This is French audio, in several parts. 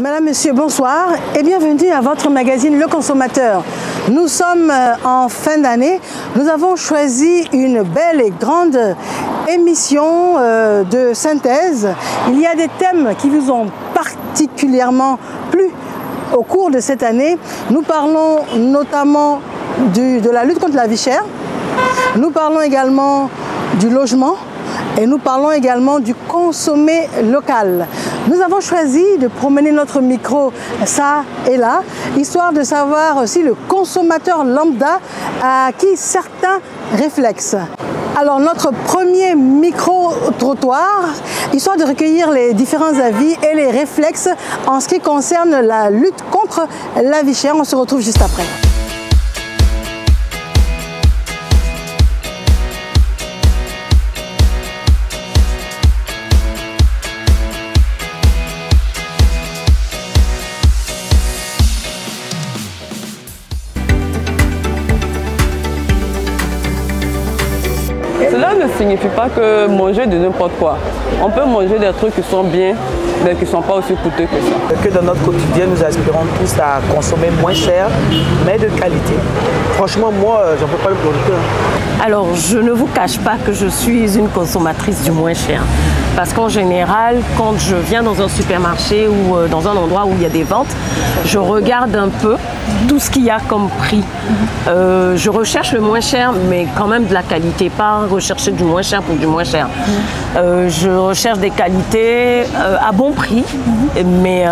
Madame, Monsieur, bonsoir et bienvenue à votre magazine Le Consommateur. Nous sommes en fin d'année. Nous avons choisi une belle et grande émission de synthèse. Il y a des thèmes qui vous ont particulièrement plu au cours de cette année. Nous parlons notamment de la lutte contre la vie chère. Nous parlons également du logement. Et nous parlons également du consommé local. Nous avons choisi de promener notre micro ça et là, histoire de savoir aussi le consommateur lambda a acquis certains réflexes. Alors notre premier micro-trottoir, histoire de recueillir les différents avis et les réflexes en ce qui concerne la lutte contre la vie chère. On se retrouve juste après. Cela ne signifie pas que manger de n'importe quoi. On peut manger des trucs qui sont bien, mais qui ne sont pas aussi coûteux que ça. Que dans notre quotidien, nous aspirons tous à consommer moins cher, mais de qualité. Franchement, moi, j'en peux pas le producteur. Alors, je ne vous cache pas que je suis une consommatrice du moins cher. Parce qu'en général, quand je viens dans un supermarché ou dans un endroit où il y a des ventes, je regarde un peu tout ce qu'il y a comme prix. Je recherche le moins cher, mais quand même de la qualité, pas rechercher du moins cher pour du moins cher. Je recherche des qualités à bon prix, mais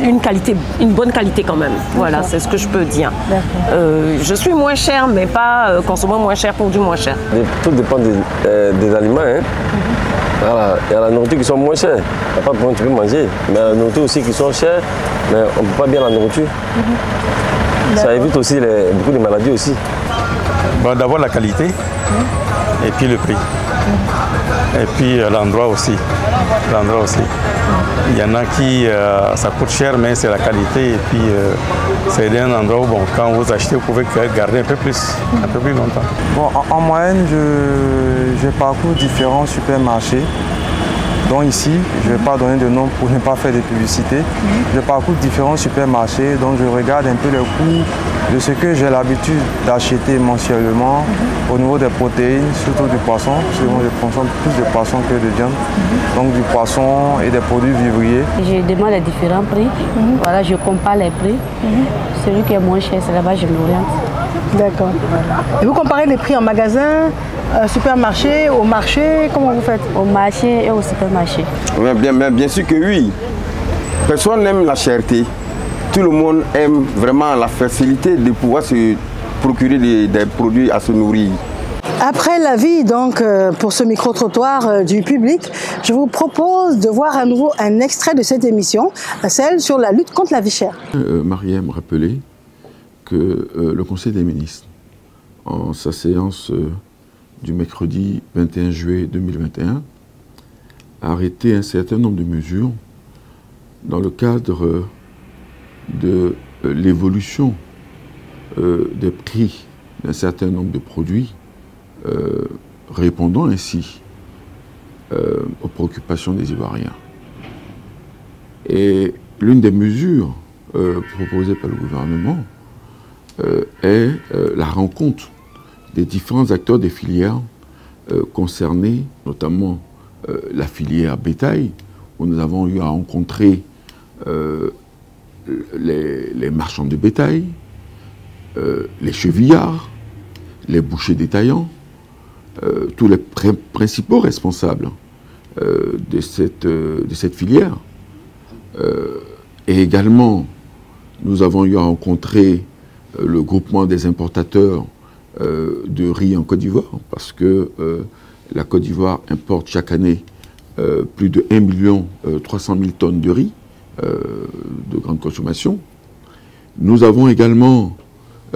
une bonne qualité quand même. Voilà, c'est ce que je peux dire. Je suis moins cher, mais pas consommer moins cher pour du moins cher. Tout dépend des aliments. Hein. Voilà. Il y a la nourriture qui sont moins chères. Il n'y a pas de problème, tu peux manger. Mais il y a la nourriture aussi qui sont chères, mais on ne peut pas bien la nourriture. Ça évite aussi beaucoup de maladies aussi. Bon, d'abord la qualité, et puis le prix. Et puis l'endroit aussi. Il y en a qui, ça coûte cher, mais c'est la qualité. Et puis c'est un endroit où, bon, quand vous achetez, vous pouvez garder un peu plus longtemps. Bon, en moyenne, je parcours différents supermarchés. Donc ici, je ne vais pas donner de nom pour ne pas faire de publicité. Je parcours différents supermarchés, donc je regarde un peu les coûts de ce que j'ai l'habitude d'acheter mensuellement au niveau des protéines, surtout du poisson, parce que moi je consomme plus de poisson que de viande. Donc du poisson et des produits vivriers. Je demande les différents prix, voilà, je compare les prix. Celui qui est moins cher, c'est là-bas je m'oriente. D'accord. Et vous comparez les prix en magasin, supermarché, au marché, comment vous faites? Au marché et au supermarché. Bien sûr que oui. Personne n'aime la cherté. Tout le monde aime vraiment la facilité de pouvoir se procurer des produits à se nourrir. Après l'avis donc pour ce micro-trottoir du public, je vous propose de voir à nouveau un extrait de cette émission, celle sur la lutte contre la vie chère. Mariam rappelait que le Conseil des ministres, en sa séance du mercredi 21 juillet 2021, a arrêté un certain nombre de mesures dans le cadre de l'évolution des prix d'un certain nombre de produits, répondant ainsi aux préoccupations des Ivoiriens. Et l'une des mesures proposées par le gouvernement est la rencontre des différents acteurs des filières concernés, notamment la filière bétail, où nous avons eu à rencontrer les marchands de bétail, les chevillards, les bouchers détaillants, tous les principaux responsables de cette filière. Et également, nous avons eu à rencontrer le groupement des importateurs de riz en Côte d'Ivoire, parce que la Côte d'Ivoire importe chaque année plus de 1 300 000 tonnes de riz de grande consommation. Nous avons également,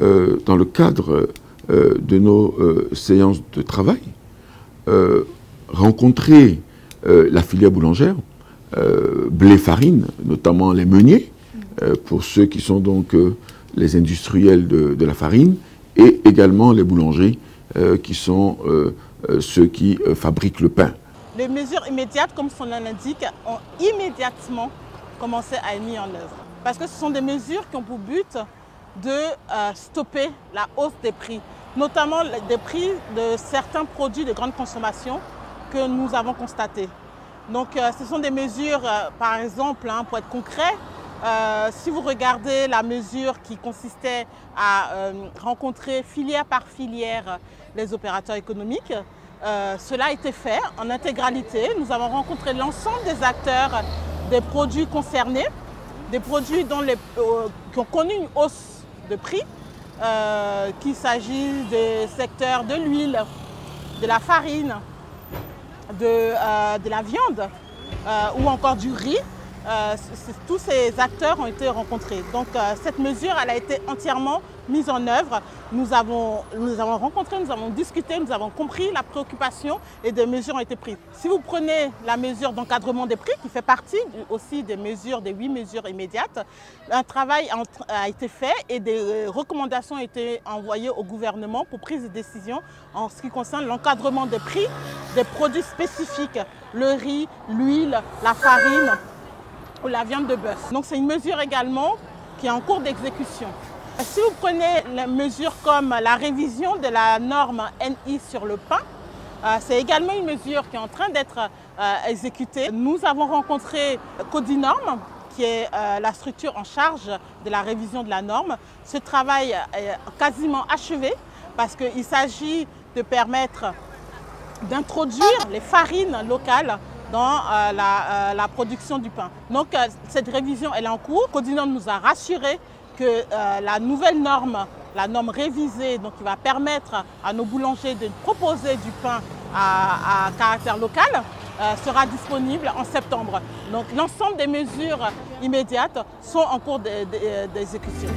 dans le cadre de nos séances de travail, rencontré la filière boulangère, blé-farine, notamment les meuniers, pour ceux qui sont donc les industriels de la farine, et également les boulangers qui sont ceux qui fabriquent le pain. Les mesures immédiates, comme son nom l'indique, ont immédiatement commencer à être mis en œuvre. Parce que ce sont des mesures qui ont pour but de stopper la hausse des prix, notamment des prix de certains produits de grande consommation que nous avons constatés. Donc ce sont des mesures, par exemple, pour être concret, si vous regardez la mesure qui consistait à rencontrer filière par filière les opérateurs économiques, cela a été fait en intégralité. Nous avons rencontré l'ensemble des acteurs des produits concernés, des produits qui ont connu une hausse de prix, qu'il s'agisse des secteurs de l'huile, de la farine, de la viande ou encore du riz. Tous ces acteurs ont été rencontrés. Donc cette mesure, elle a été entièrement mise en œuvre. Nous avons rencontré, nous avons discuté, nous avons compris la préoccupation et des mesures ont été prises. Si vous prenez la mesure d'encadrement des prix, qui fait partie aussi des 8 mesures immédiates, un travail a été fait et des recommandations ont été envoyées au gouvernement pour prise de décision en ce qui concerne l'encadrement des prix des produits spécifiques, le riz, l'huile, la farine ou la viande de bœuf. Donc c'est une mesure également qui est en cours d'exécution. Si vous prenez les mesures comme la révision de la norme NI sur le pain, c'est également une mesure qui est en train d'être exécutée. Nous avons rencontré Codinorm, qui est la structure en charge de la révision de la norme. Ce travail est quasiment achevé parce qu'il s'agit de permettre d'introduire les farines locales dans la production du pain. Donc cette révision elle est en cours. Codinorm nous a rassuré que la nouvelle norme, la norme révisée, donc qui va permettre à nos boulangers de proposer du pain à caractère local, sera disponible en septembre. Donc l'ensemble des mesures immédiates sont en cours d'exécution.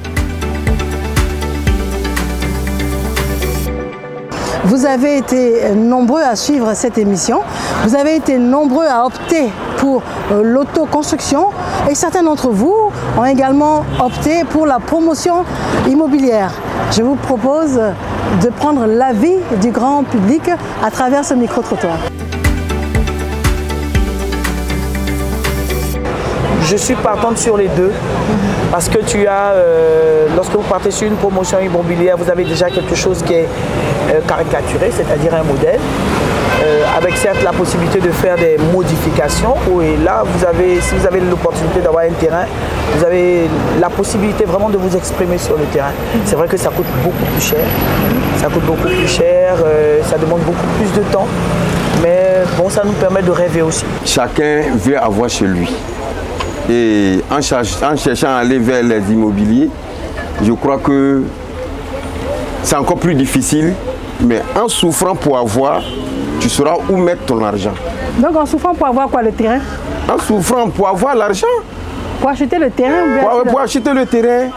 Vous avez été nombreux à suivre cette émission, vous avez été nombreux à opter pour l'autoconstruction et certains d'entre vous ont également opté pour la promotion immobilière. Je vous propose de prendre l'avis du grand public à travers ce micro-trottoir. Je suis partante sur les deux parce que lorsque vous partez sur une promotion immobilière, vous avez déjà quelque chose qui est caricaturé, c'est-à-dire un modèle, avec certes la possibilité de faire des modifications. Et là, si vous avez l'opportunité d'avoir un terrain, vous avez la possibilité vraiment de vous exprimer sur le terrain. C'est vrai que ça coûte beaucoup plus cher, ça demande beaucoup plus de temps, mais bon, ça nous permet de rêver aussi. Chacun veut avoir chez lui. Et en cherchant à aller vers les immobiliers, je crois que c'est encore plus difficile, mais en souffrant pour avoir, tu sauras où mettre ton argent. Donc en souffrant pour avoir quoi, le terrain? En souffrant pour avoir l'argent. Pour acheter le terrain ou bien pour acheter le terrain.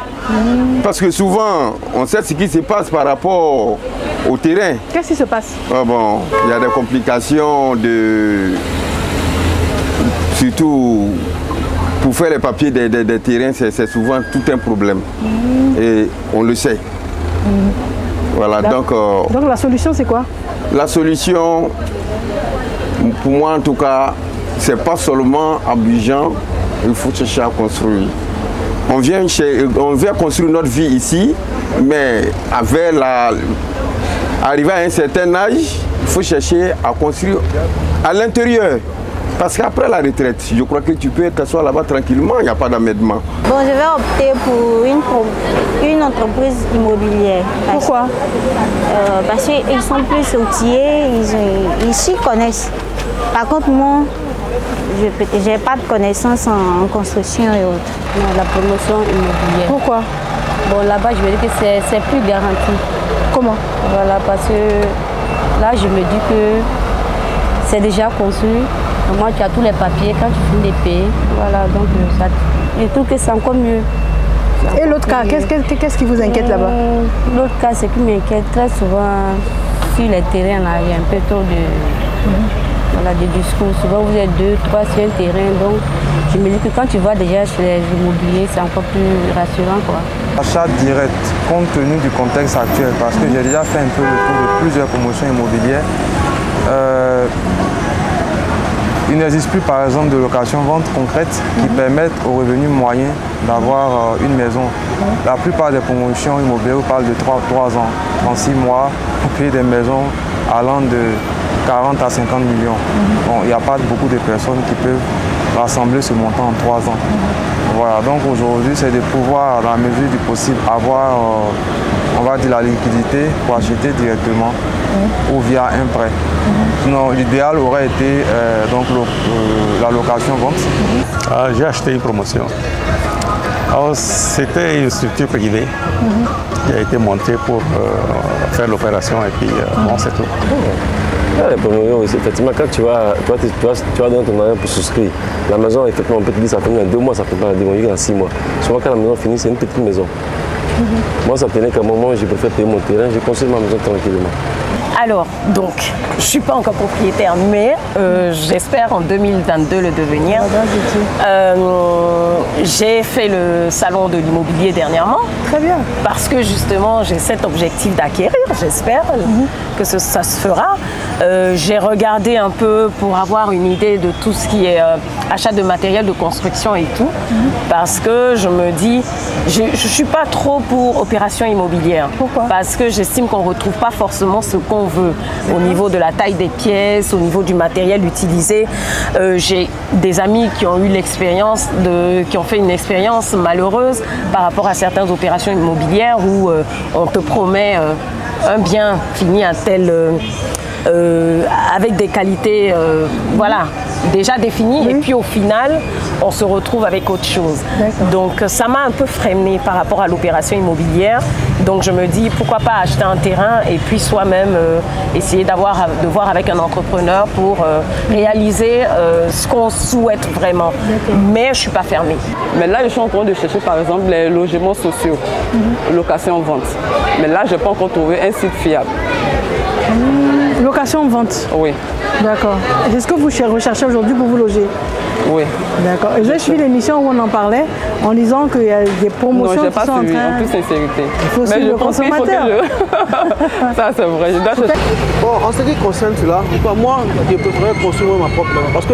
Parce que souvent, on sait ce qui se passe par rapport au terrain. Qu'est-ce qui se passe? Bon, il y a des complications surtout pour faire les papiers des terrains, c'est souvent tout un problème. Et on le sait. Voilà, donc la solution, c'est quoi? La solution, pour moi en tout cas, c'est pas seulement à Abidjan, il faut chercher à construire. On vient construire notre vie ici, mais arrivé à un certain âge, il faut chercher à construire à l'intérieur. Parce qu'après la retraite, je crois que tu peux t'asseoir là-bas tranquillement, il n'y a pas d'amèdement. Bon, je vais opter pour une entreprise immobilière. Pourquoi? Parce qu'ils sont plus outillés, ils s'y connaissent. Par contre, moi, je n'ai pas de connaissances en construction et autres. Non, la promotion immobilière. Pourquoi? Bon, là-bas, je veux dire que c'est plus garanti. Comment? Voilà, parce que là, je me dis que c'est déjà construit. Moi, tu as tous les papiers quand tu finis de payer. Voilà, donc je trouve que c'est encore mieux. Et l'autre cas, qu'est-ce qui vous inquiète là-bas? L'autre cas, ce qui m'inquiète très souvent, sur les terrains, là, il y a un peu trop de discours. Souvent, vous êtes 2, 3 sur un terrain. Donc, je me dis que quand tu vas déjà chez les immobiliers, c'est encore plus rassurant, quoi. Achat direct, compte tenu du contexte actuel, parce que j'ai déjà fait un peu le tour de plusieurs promotions immobilières. Il n'existe plus par exemple de location-vente concrète qui permettent aux revenus moyens d'avoir une maison. La plupart des promotions immobilières parlent de 3 ans, 36 mois pour payer des maisons allant de 40 à 50 millions. Bon, il n'y a pas beaucoup de personnes qui peuvent rassembler ce montant en 3 ans. Voilà, donc aujourd'hui c'est de pouvoir, dans la mesure du possible, avoir on va dire la liquidité pour acheter directement ou via un prêt. Sinon, l'idéal aurait été donc la location-vente. J'ai acheté une promotion. C'était une structure privée qui a été montée pour faire l'opération et puis bon, c'est tout. Les promotions aussi, effectivement, quand tu vas dans ton argent pour souscrire, la maison, effectivement, on peut te dire ça finit en 2 mois, ça peut pas démolir en 6 mois. Souvent, quand la maison finit, c'est une petite maison. Moi, ça tenait qu'à un moment, je préfère payer mon terrain, je construis ma maison tranquillement. Alors, donc, je ne suis pas encore propriétaire, mais j'espère en 2022 le devenir. J'ai fait le salon de l'immobilier dernièrement. Très bien. Parce que justement, j'ai cet objectif d'acquérir, j'espère que ça se fera. J'ai regardé un peu pour avoir une idée de tout ce qui est achat de matériel de construction et tout. Parce que je me dis, je ne suis pas trop pour opération immobilière. Pourquoi? Parce que j'estime qu'on ne retrouve pas forcément ce qu'on veut au niveau de la taille des pièces, au niveau du matériel utilisé. J'ai des amis qui ont eu l'expérience, qui ont fait une expérience malheureuse par rapport à certaines opérations immobilières où on te promet un bien fini à tel... avec des qualités voilà, déjà définies et puis au final on se retrouve avec autre chose. Donc ça m'a un peu freiné par rapport à l'opération immobilière. Donc je me dis pourquoi pas acheter un terrain et puis soi-même essayer de voir avec un entrepreneur pour réaliser ce qu'on souhaite vraiment. Mais je ne suis pas fermée. Mais là je suis en train de chercher par exemple les logements sociaux, location-vente. Mais là je n'ai pas encore trouvé un site fiable. Location-vente? Oui. D'accord. Est-ce que vous recherchez aujourd'hui pour vous loger? Oui. D'accord. Et j'ai suivi l'émission où on en parlait en disant qu'il y a des promotions qui sont en train... En toute sincérité. Il faut suivre le consommateur. Ça c'est vrai. Bon, en ce qui concerne cela, moi je préfère construire ma propre maison parce que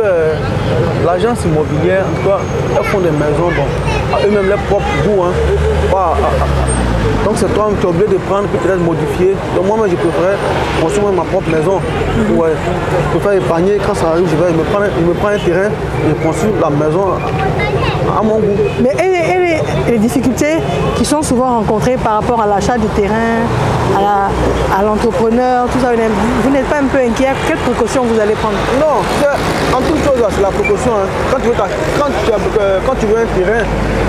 l'agence immobilière, en tout cas, elles font des maisons, bon, à eux-mêmes leur propre goût. Donc c'est toi qui es obligé de prendre puis peut-être modifier. Donc moi-même je préfère construire ma propre maison. Ouais. Je préfère épargner quand ça arrive, je me prends un terrain et je construis la maison à mon goût. Mais et les difficultés qui sont souvent rencontrées par rapport à l'achat du terrain, à l'entrepreneur, tout ça, vous n'êtes pas un peu inquiet? Quelles précautions vous allez prendre? Non, en toute chose, c'est la précaution. Quand tu veux un terrain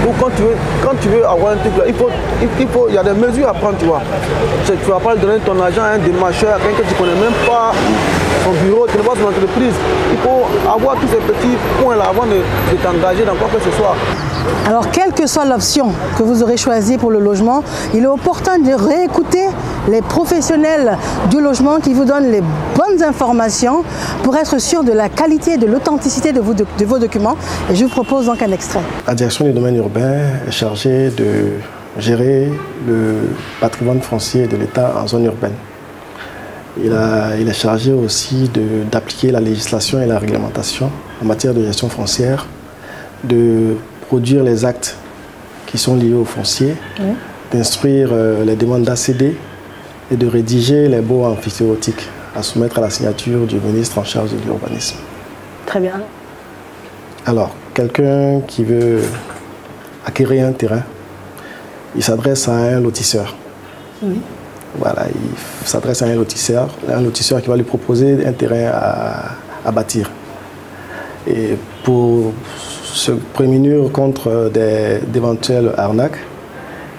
ou quand tu veux avoir un truc, il y a des mesures à prendre, tu vois. Tu ne vas pas donner ton argent à un démarcheur, à quelqu'un que tu ne connais même pas, son bureau, tu n'es pas son entreprise. Il faut avoir tous ces petits points-là avant de t'engager dans quoi que ce soit. Alors, quelle que soit l'option que vous aurez choisie pour le logement, il est opportun de réécouter les professionnels du logement qui vous donnent les bonnes informations pour être sûr de la qualité et de l'authenticité de vos documents. Et je vous propose donc un extrait. La direction du domaine urbain est chargée de gérer le patrimoine foncier de l'État en zone urbaine. Il est chargé aussi d'appliquer la législation et la réglementation en matière de gestion foncière, de produire les actes qui sont liés au foncier, d'instruire les demandes d'ACD et de rédiger les baux amphithéotiques à soumettre à la signature du ministre en charge de l'urbanisme. Très bien. Alors, quelqu'un qui veut acquérir un terrain, il s'adresse à un lotisseur. Oui. Voilà, il s'adresse à un lotisseur qui va lui proposer un terrain à bâtir. Et pour se prémunir contre d'éventuelles arnaques,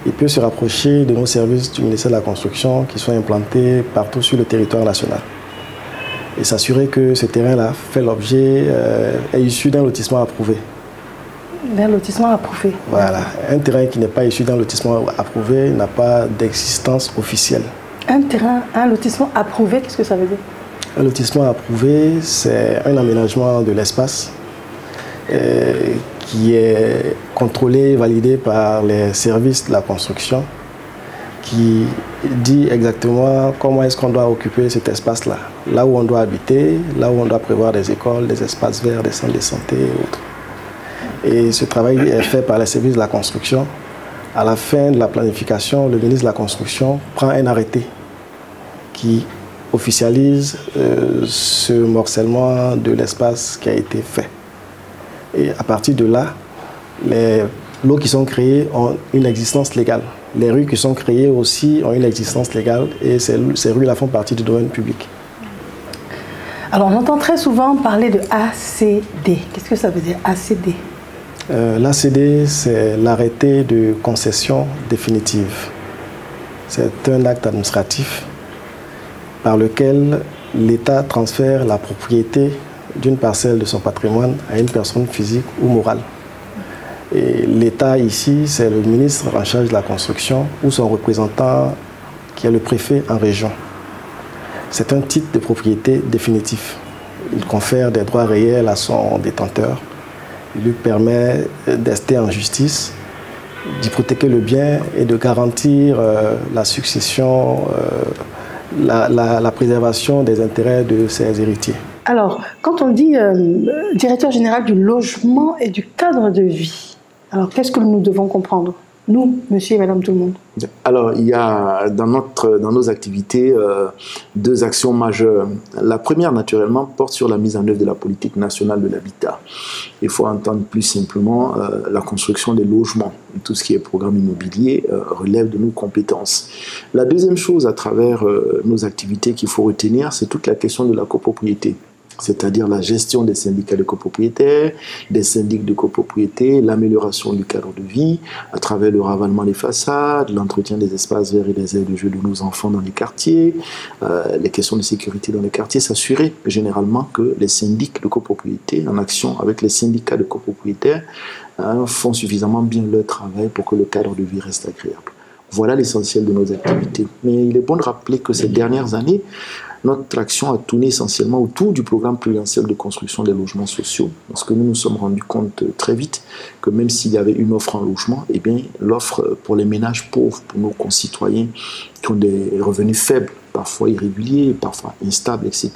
il peut se rapprocher de nos services du ministère de la Construction qui sont implantés partout sur le territoire national. Et s'assurer que ce terrain-là fait l'objet, est issu d'un lotissement approuvé. D'un lotissement approuvé. Voilà. Un terrain qui n'est pas issu d'un lotissement approuvé n'a pas d'existence officielle. Un lotissement approuvé, qu'est-ce que ça veut dire? Un lotissement approuvé, c'est un aménagement de l'espace qui est contrôlé et validé par les services de la construction qui dit exactement comment est-ce qu'on doit occuper cet espace-là. Là où on doit habiter, là où on doit prévoir des écoles, des espaces verts, des centres de santé et autres. Et ce travail est fait par les services de la construction. À la fin de la planification, le ministre de la Construction prend un arrêté qui officialise ce morcellement de l'espace qui a été fait. Et à partir de là, les lots qui sont créés ont une existence légale. Les rues qui sont créées aussi ont une existence légale et ces rues-là font partie du domaine public. Alors on entend très souvent parler de ACD. Qu'est-ce que ça veut dire ACD? L'ACD, c'est l'arrêté de concession définitive. C'est un acte administratif par lequel l'État transfère la propriété d'une parcelle de son patrimoine à une personne physique ou morale. Et l'État ici, c'est le ministre en charge de la construction ou son représentant qui est le préfet en région. C'est un titre de propriété définitif. Il confère des droits réels à son détenteur. Il lui permet d'ester en justice, d'hypothéquer le bien et de garantir la succession, la préservation des intérêts de ses héritiers. Alors, quand on dit directeur général du logement et du cadre de vie, alors qu'est-ce que nous devons comprendre, nous, monsieur et madame tout le monde? Alors, il y a dans nos activités deux actions majeures. La première, naturellement, porte sur la mise en œuvre de la politique nationale de l'habitat. Il faut entendre plus simplement la construction des logements. Tout ce qui est programme immobilier relève de nos compétences. La deuxième chose à travers nos activités qu'il faut retenir, c'est toute la question de la copropriété. C'est-à-dire la gestion des syndicats de copropriétaires, des syndics de copropriété, l'amélioration du cadre de vie à travers le ravalement des façades, l'entretien des espaces verts et des aires de jeu de nos enfants dans les quartiers, les questions de sécurité dans les quartiers, s'assurer généralement que les syndics de copropriété, en action avec les syndicats de copropriétaires, font suffisamment bien leur travail pour que le cadre de vie reste agréable. Voilà l'essentiel de nos activités. Mais il est bon de rappeler que ces dernières années, notre action a tourné essentiellement autour du programme pluriannuel de construction des logements sociaux, parce que nous nous sommes rendus compte très vite que même s'il y avait une offre en logement, eh bien l'offre pour les ménages pauvres, pour nos concitoyens qui ont des revenus faibles, parfois irréguliers, parfois instables, etc.,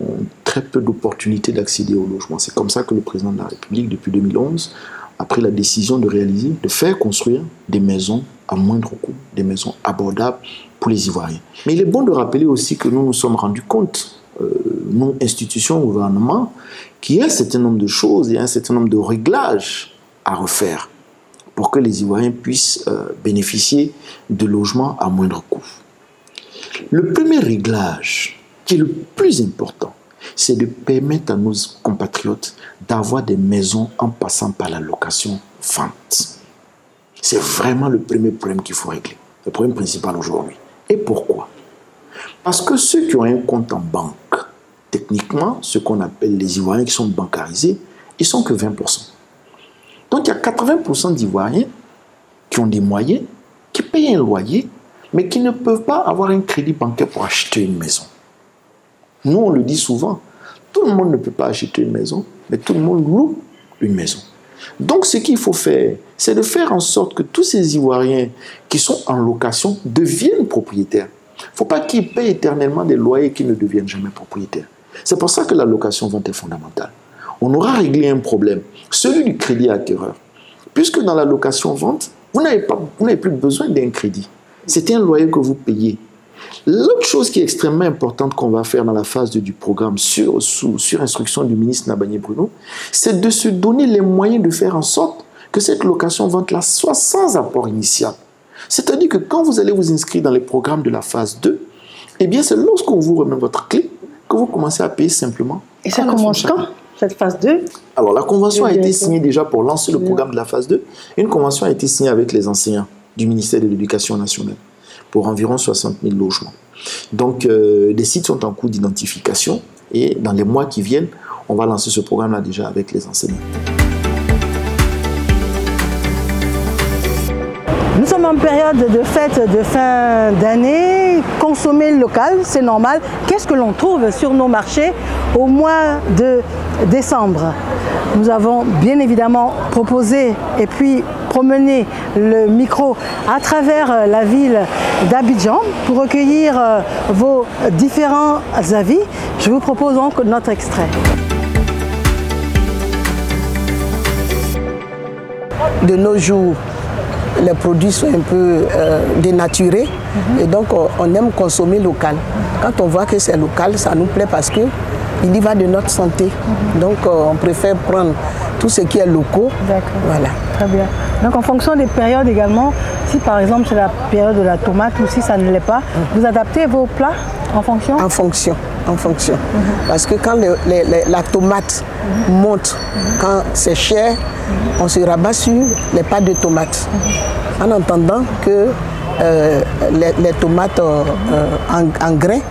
ont très peu d'opportunités d'accéder au logement. C'est comme ça que le président de la République, depuis 2011, a pris la décision de réaliser, de faire construire des maisons à moindre coût, des maisons abordables pour les Ivoiriens. Mais il est bon de rappeler aussi que nous nous sommes rendus compte, nous, institutions, gouvernement, qu'il y a un certain nombre de choses et un certain nombre de réglages à refaire pour que les Ivoiriens puissent bénéficier de logements à moindre coût. Le premier réglage, qui est le plus important, c'est de permettre à nos compatriotes d'avoir des maisons en passant par la location-vente. C'est vraiment le premier problème qu'il faut régler, le problème principal aujourd'hui. Et pourquoi? Parce que ceux qui ont un compte en banque, techniquement, ce qu'on appelle les Ivoiriens qui sont bancarisés, ils sont que 20%. Donc il y a 80% d'Ivoiriens qui ont des moyens, qui payent un loyer, mais qui ne peuvent pas avoir un crédit bancaire pour acheter une maison. Nous, on le dit souvent, tout le monde ne peut pas acheter une maison, mais tout le monde loue une maison. Donc, ce qu'il faut faire, c'est de faire en sorte que tous ces Ivoiriens qui sont en location deviennent propriétaires. Il ne faut pas qu'ils payent éternellement des loyers qui ne deviennent jamais propriétaires. C'est pour ça que la location-vente est fondamentale. On aura réglé un problème, celui du crédit acquéreur. Puisque dans la location-vente, vous n'avez plus besoin d'un crédit. C'est un loyer que vous payez. L'autre chose qui est extrêmement importante qu'on va faire dans la phase 2 du programme sur instruction du ministre Nabagné Bruno, c'est de se donner les moyens de faire en sorte que cette location-vente-là soit sans apport initial. C'est-à-dire que quand vous allez vous inscrire dans les programmes de la phase 2, eh bien c'est lorsqu'on vous remet votre clé que vous commencez à payer simplement. Et ça commence quand, cette phase 2? Alors la convention a été signée déjà pour lancer le programme de la phase 2. Une convention a été signée avec les enseignants du ministère de l'Éducation nationale pour environ 60 000 logements. Donc, des sites sont en cours d'identification et dans les mois qui viennent, on va lancer ce programme-là déjà avec les enseignants. Nous sommes en période de fête de fin d'année, consommer local, c'est normal. Qu'est-ce que l'on trouve sur nos marchés au mois de décembre? Nous avons bien évidemment proposé et puis promener le micro à travers la ville d'Abidjan pour recueillir vos différents avis. Je vous propose donc notre extrait. De nos jours, les produits sont un peu dénaturés et donc on aime consommer local. Quand on voit que c'est local, ça nous plaît parce qu'il y va de notre santé. Donc on préfère prendre tout ce qui est locaux. D'accord. Voilà. Très bien. Donc en fonction des périodes également, si par exemple c'est la période de la tomate ou si ça ne l'est pas, vous adaptez vos plats en fonction? En fonction. Parce que quand la tomate monte, quand c'est cher, on se rabat sur les pâtes de tomates. En entendant que les tomates en grains,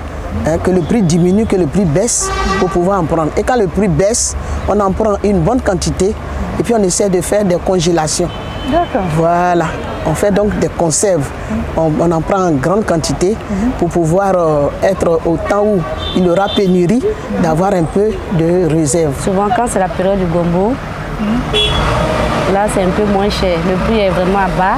que le prix diminue, que le prix baisse pour pouvoir en prendre. Et quand le prix baisse, on en prend une bonne quantité et puis on essaie de faire des congélations. D'accord. Voilà. On fait donc des conserves. On en prend en grande quantité pour pouvoir être au temps où il y aura pénurie, d'avoir un peu de réserve. Souvent quand c'est la période du gombo, là c'est un peu moins cher. Le prix est vraiment à bas.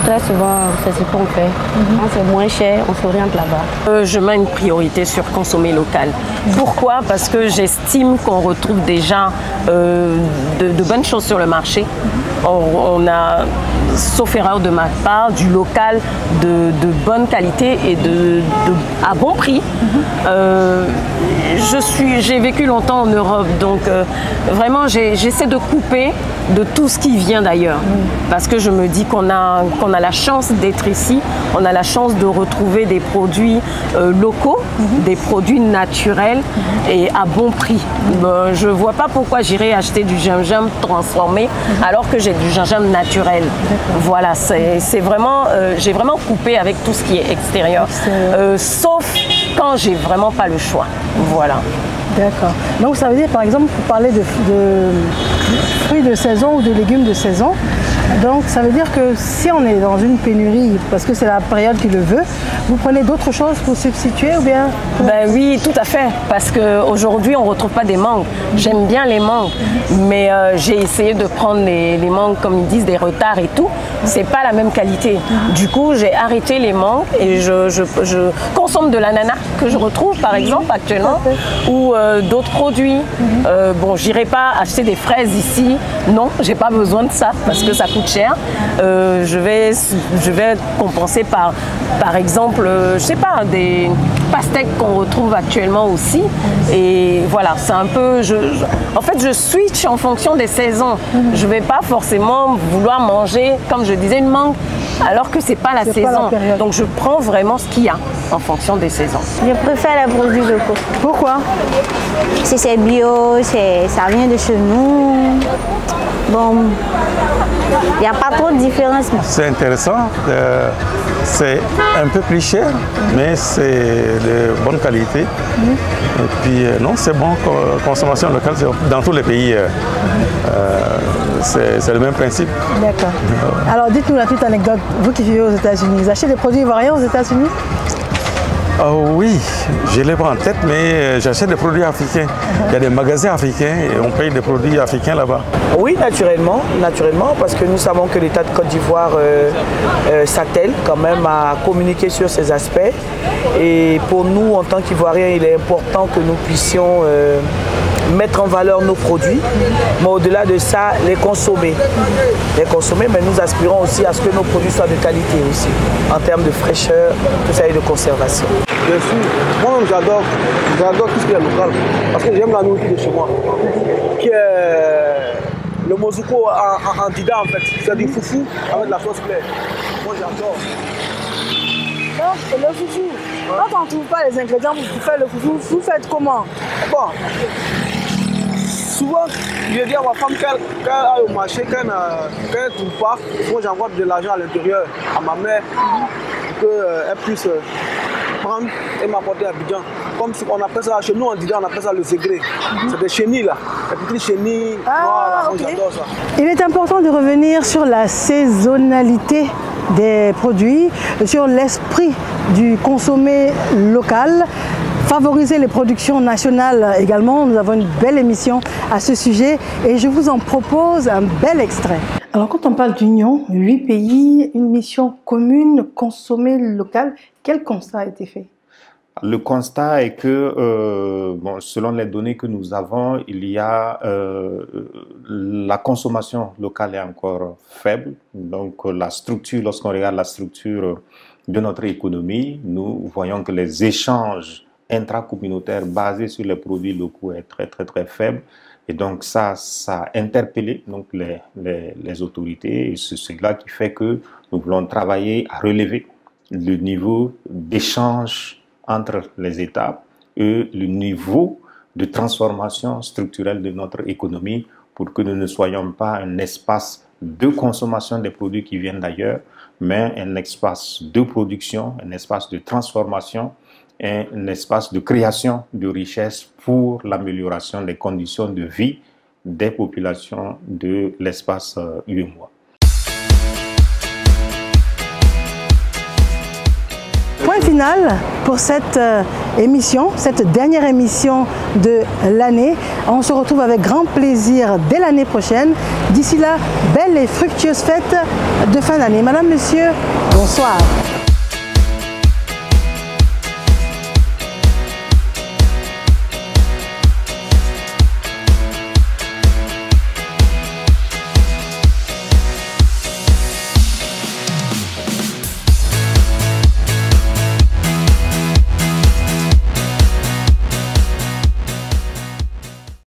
Très souvent, c'est ce qu'on fait. Quand c'est moins cher, on s'oriente là-bas. Je mets une priorité sur consommer local. Pourquoi? Parce que j'estime qu'on retrouve déjà de bonnes choses sur le marché. On a, sauf erreur de ma part, du local de bonne qualité et à bon prix. J'ai vécu longtemps en Europe, donc vraiment j'essaie de couper de tout ce qui vient d'ailleurs. Parce que je me dis qu'on a la chance d'être ici, on a la chance de retrouver des produits locaux, des produits naturels et à bon prix. Je ne vois pas pourquoi j'irais acheter du gingembre transformé alors que j'ai du gingembre naturel. Voilà, c'est vraiment, j'ai vraiment coupé avec tout ce qui est extérieur, sauf quand j'ai vraiment pas le choix. Voilà. D'accord. Donc ça veut dire par exemple, vous parlez de fruits de saison ou de légumes de saison. Donc ça veut dire que si on est dans une pénurie, parce que c'est la période qui le veut, vous prenez d'autres choses pour substituer ou bien? Ben oui, tout à fait, parce qu'aujourd'hui on ne retrouve pas des mangues. J'aime bien les mangues, mais j'ai essayé de prendre les mangues, comme ils disent, des retards et tout. C'est pas la même qualité. Du coup, j'ai arrêté les mangues et je consomme de l'ananas que je retrouve par exemple actuellement, ou d'autres produits. Bon, j'irai pas acheter des fraises ici, non, j'ai pas besoin de ça parce que ça coûte cher. Je vais compenser par exemple, je sais pas, des pastèques qu'on retrouve actuellement aussi. Et voilà, c'est un peu, en fait, je switch en fonction des saisons. Je vais pas forcément vouloir manger, comme je disais, une mangue, alors que c'est pas la saison. Donc je prends vraiment ce qu'il y a en fonction des saisons. Je préfère les produits locaux. Pourquoi? Si c'est bio, ça vient de chez nous. Bon, il n'y a pas trop de différence. C'est intéressant. C'est un peu plus cher, mais c'est de bonne qualité. Et puis, non, c'est bon. Consommation locale, dans tous les pays, c'est le même principe. D'accord. Alors, dites-nous la petite anecdote. Vous qui vivez aux États-Unis, vous achetez des produits ivoiriens aux États-Unis? Oui, je l'ai pas en tête, mais j'achète des produits africains. Il y a des magasins africains et on paye des produits africains là-bas. Oui, naturellement, parce que nous savons que l'État de Côte d'Ivoire s'attelle quand même à communiquer sur ces aspects. Et pour nous, en tant qu'Ivoiriens, il est important que nous puissions mettre en valeur nos produits, mais au-delà de ça, les consommer. Mais nous aspirons aussi à ce que nos produits soient de qualité aussi, en termes de fraîcheur, tout ça et de conservation. Bien sûr, moi-même j'adore tout ce qui est local, parce que j'aime la nourriture de chez moi, qui est le mozuko en dida en fait, c'est du foufou avec de la sauce claire. Moi j'adore. Le foufou, quand on ne trouve pas les ingrédients pour faire le foufou, vous faites comment? Bon, souvent, je dis à ma femme qu'elle aille au marché, qu'elle ne trouve pas, moi j'envoie de l'argent à l'intérieur à ma mère pour qu'elle puisse prendre et m'apporter à Abidjan. Comme on appelle ça, chez nous on appelle ça le ségré. C'est des chenilles là, des petites chenilles. Voilà, moi j'adore ça. Il est important de revenir sur la saisonnalité des produits, sur l'esprit du consommé local, favoriser les productions nationales également. Nous avons une belle émission à ce sujet et je vous en propose un bel extrait. Alors quand on parle d'union, 8 pays, une mission commune, consommer local, quel constat a été fait? Le constat est que, selon les données que nous avons, il y a la consommation locale est encore faible. Donc la structure, lorsqu'on regarde la structure de notre économie, nous voyons que les échanges intracommunautaires basés sur les produits locaux est très faible. Et donc ça a interpellé donc les autorités, et c'est cela qui fait que nous voulons travailler à relever le niveau d'échange entre les États et le niveau de transformation structurelle de notre économie pour que nous ne soyons pas un espace de consommation des produits qui viennent d'ailleurs, mais un espace de production, un espace de transformation, un espace de création de richesses pour l'amélioration des conditions de vie des populations de l'espace UEMOA. Point final pour cette émission, cette dernière émission de l'année. On se retrouve avec grand plaisir dès l'année prochaine. D'ici là, belle et fructueuse fête de fin d'année. Madame, monsieur, bonsoir.